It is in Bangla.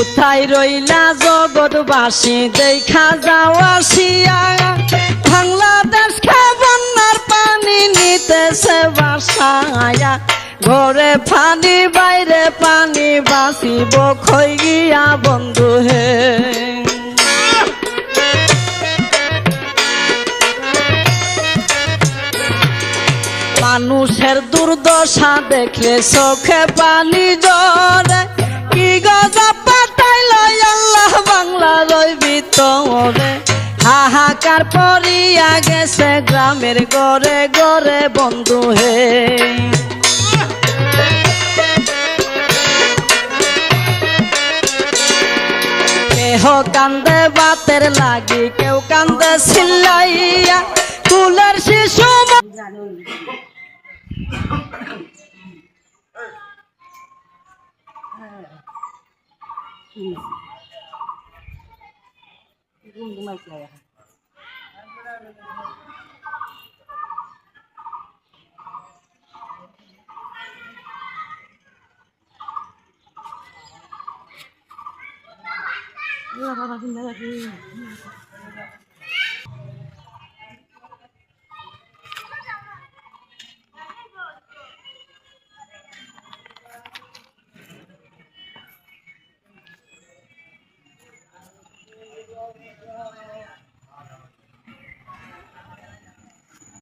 কোথায় রইলা জগৎবাসী দেখা যাও আসিয়া, বাংলাদেশকে বন্যার পানি নিতেছে বাসায়া। ঘরে পানি বাইরে পানি বাঁচিব খই গিয়া বন্ধু হে। মানুষের দুর্দশা দেখলে চোখে পানি জরে, কি গজা পাঠাইল আল্লাহ বাংলার ভিতরে। হাহাকার পড়িয়া গেছে গ্রামের গড়ে গড়ে বন্ধু হে। কেহ কান্দে বাতের লাগি, কেউ কান্দে চিল্লাইয়া, কুলের শিশু